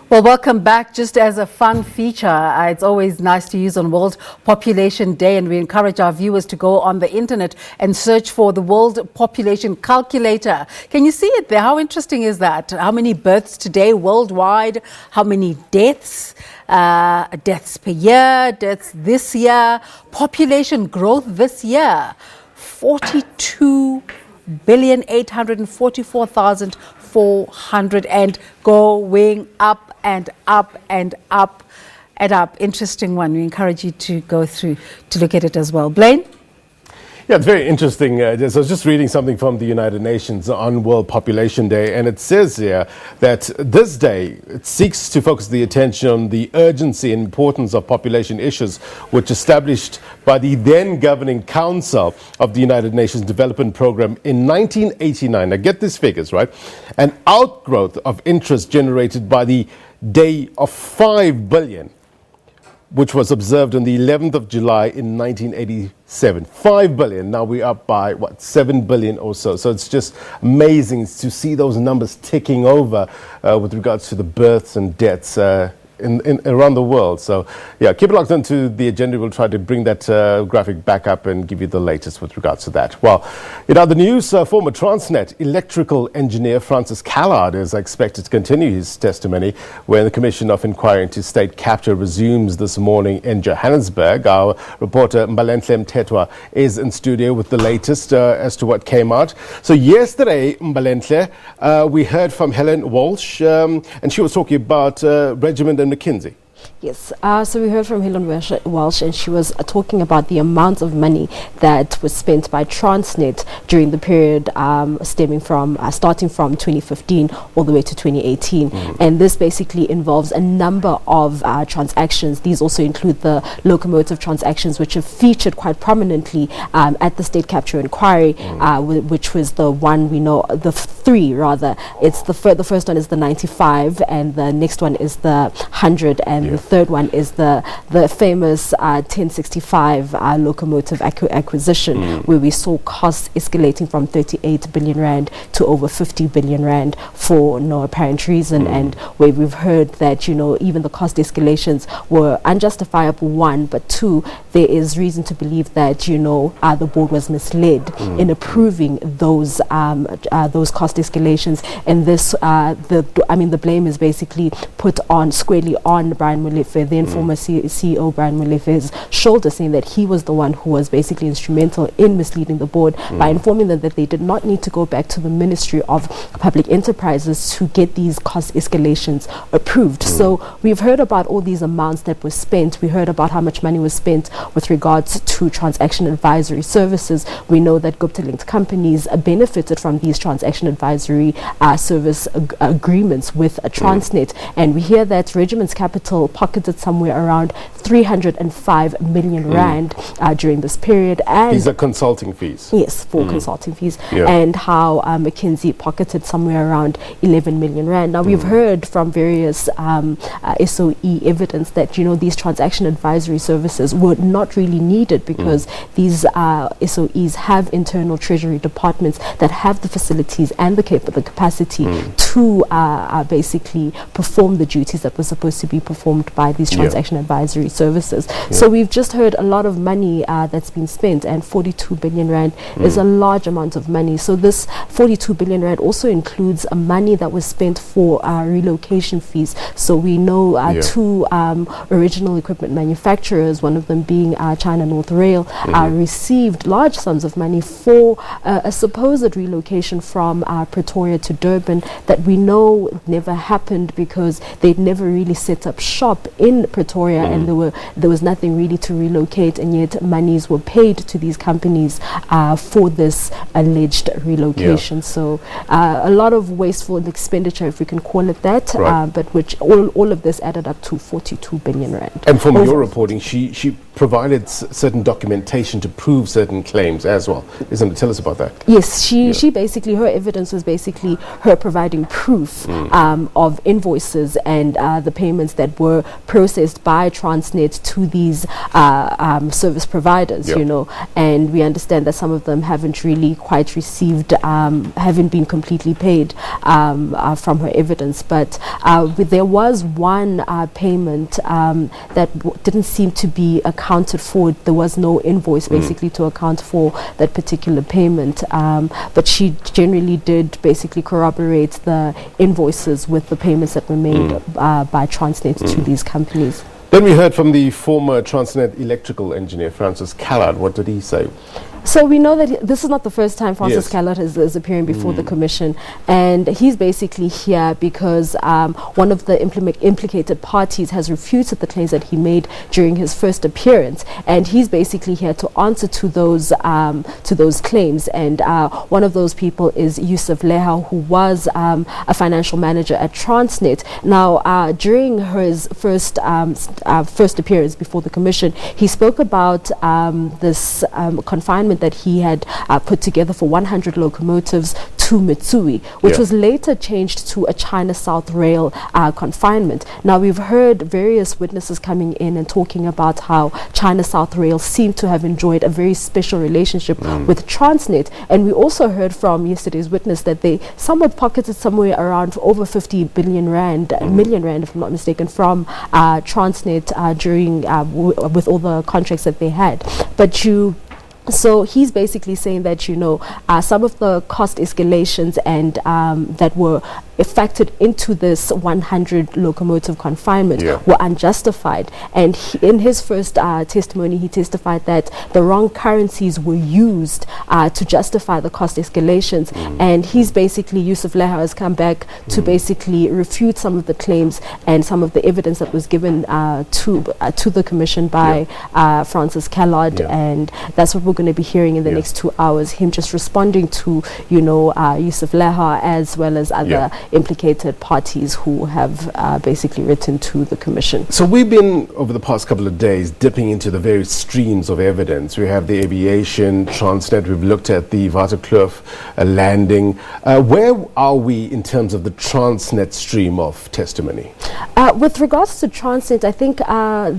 Well, welcome back. Just as a fun feature, it's always nice to use on World Population Day, and we encourage our viewers to go on the internet and search for the World Population Calculator. Can you see it there? How interesting is that? How many births today worldwide? How many deaths? Deaths per year, deaths this year, population growth this year, 42,844,400 and going up and up and up and up. Interesting one. We encourage you to go through to look at it as well. Blaine? Yeah, it's very interesting. I was just reading something from the United Nations on World Population Day, and it says here that this day it seeks to focus the attention on the urgency and importance of population issues, which established by the then governing Council of the United Nations Development Programme in 1989. Now get these figures, right? An outgrowth of interest generated by the Day of 5 billion, which was observed on the 11th of July in 1987. 5 billion. Now we're up by, 7 billion or so. So it's just amazing to see those numbers ticking over with regards to the births and deaths around the world. So, yeah, keep it locked into the agenda. We'll try to bring that graphic back up and give you the latest with regards to that. Well, in other news, former Transnet electrical engineer Francis Callard is expected to continue his testimony when the Commission of Inquiry into State Capture resumes this morning in Johannesburg. Our reporter Mbalenhle Mthethwa is in studio with the latest as to what came out. So yesterday, Mbalenhle, we heard from Helen Walsh, and she was talking about Regiment and McKinsey. Yes, so we heard from Helen Walsh, and she was talking about the amount of money that was spent by Transnet during the period starting from 2015 all the way to 2018. And this basically involves a number of transactions. These also include the locomotive transactions, which have featured quite prominently at the State Capture Inquiry, which was the one we know, the three rather. It's the first one is the 95, and the next one is the 100, and the third one is the famous 1065 locomotive acquisition, where we saw costs escalating from 38 billion rand to over 50 billion rand for no apparent reason, and where we've heard that, you know, even the cost escalations were unjustifiable, one, but two, there is reason to believe that, you know, the board was misled in approving those cost escalations, and this the blame is basically put on squarely on Brian Mthethwa, then former CEO Brian Mthethwa's shoulder, saying that he was the one who was basically instrumental in misleading the board by informing them that they did not need to go back to the Ministry of Public Enterprises to get these cost escalations approved. So we've heard about all these amounts that were spent. We heard about how much money was spent with regards to transaction advisory services. We know that Gupta-linked companies benefited from these transaction advisory service agreements with Transnet, and we hear that Regiment's capital pocketed somewhere around 305 million rand during this period. And these are consulting fees? Yes, for consulting fees. And how McKinsey pocketed somewhere around 11 million rand. Now, we've heard from various SOE evidence that, you know, these transaction advisory services were not really needed because these SOEs have internal treasury departments that have the facilities and the capacity to basically perform the duties that were supposed to be performed by these transaction advisory services. So we've just heard a lot of money that's been spent, and 42 billion rand is a large amount of money. So this 42 billion rand also includes money that was spent for relocation fees. So we know two original equipment manufacturers, one of them being China North Rail, received large sums of money for a supposed relocation from Pretoria to Durban that we know never happened because they'd never really set up shop in Pretoria, and there was nothing really to relocate, and yet monies were paid to these companies for this alleged relocation. So a lot of wasteful expenditure, if we can call it that, but which all of this added up to 42 billion rand. And from your reporting, she provided certain documentation to prove certain claims as well, isn't it? Tell us about that. Yes, she basically, her evidence evidence was basically her providing proof of invoices and the payments that were processed by Transnet to these service providers, you know, and we understand that some of them haven't really quite received, haven't been completely paid from her evidence, but there was one payment that didn't seem to be accounted for. There was no invoice basically to account for that particular payment, but she generally did basically corroborate the invoices with the payments that were made by Transnet to these companies. Then we heard from the former Transnet electrical engineer, Francis Callard. What did he say? So we know that this is not the first time Francis Callard is appearing before the commission, and he's basically here because one of the implicated parties has refuted the claims that he made during his first appearance, and he's basically here to answer to those claims. And one of those people is Mbalenhle, who was a financial manager at Transnet. Now, during his first appearance before the commission, he spoke about this confinement that he had put together for 100 locomotives to Mitsui, which was later changed to a China South Rail confinement. Now, we've heard various witnesses coming in and talking about how China South Rail seemed to have enjoyed a very special relationship with Transnet, and we also heard from yesterday's witness that they somewhat pocketed somewhere around over 50 billion rand, million rand if I'm not mistaken, from Transnet during with all the contracts that they had. But so he's basically saying that, you know, some of the cost escalations and that were factored into this 100 locomotive confinement were unjustified. And in his first testimony, he testified that the wrong currencies were used to justify the cost escalations. And he's basically, Mbalenhle has come back to basically refute some of the claims and some of the evidence that was given to the commission by Francis Callard. And that's what we're going to be hearing in the next 2 hours, him just responding to, you know, Mbalenhle as well as other implicated parties who have basically written to the commission. So we've been, over the past couple of days, dipping into the various streams of evidence. We have the aviation, Transnet, we've looked at the Waterkloof landing. Where are we in terms of the Transnet stream of testimony? With regards to Transnet, I think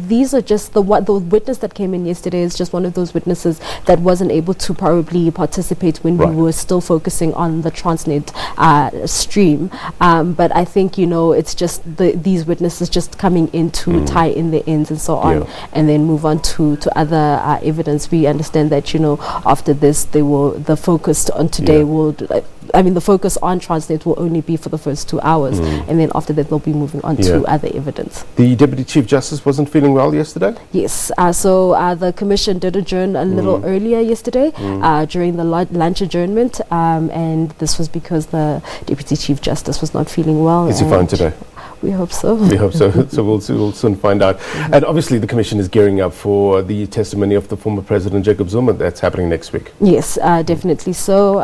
these are just the witness that came in yesterday is just one of those witnesses that wasn't able to probably participate when we were still focusing on the Transnet stream. But I think, you know, it's just these witnesses just coming in to tie in the ends and so on, and then move on to other evidence. We understand that, you know, after this, the focus on today will, I mean, the focus on Transnet will only be for the first 2 hours, and then after that, they'll be moving on to other evidence. The Deputy Chief Justice wasn't feeling well yesterday? Yes, so the commission did adjourn a little earlier yesterday during the lunch adjournment, and this was because the Deputy Chief Justice was not feeling well. Is he fine today? We hope so. We hope so. So we'll soon find out. And obviously the Commission is gearing up for the testimony of the former President Jacob Zuma. That's happening next week. Yes, definitely. So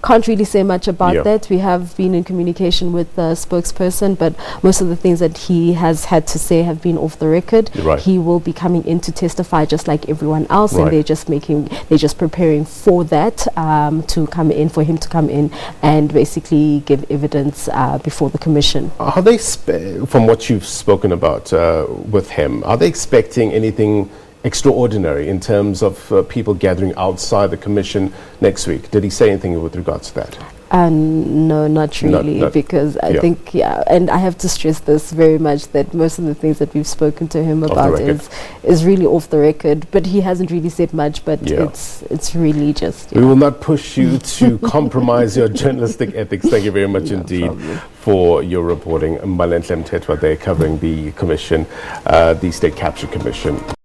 can't really say much about that. We have been in communication with the spokesperson, but most of the things that he has had to say have been off the record. He will be coming in to testify just like everyone else, and they're just preparing for that for him to come in and basically give evidence before the Commission. Are they, from what you've spoken about with him, are they expecting anything extraordinary in terms of people gathering outside the Commission next week? Did he say anything with regards to that? No, not really, because I think, and I have to stress this very much, that most of the things that we've spoken to him about is really off the record, but he hasn't really said much, but it's really just... We will not push you to compromise your journalistic ethics. Thank you very much indeed for your reporting. Mbalenhle Mthethwa there covering the Commission, the State Capture Commission.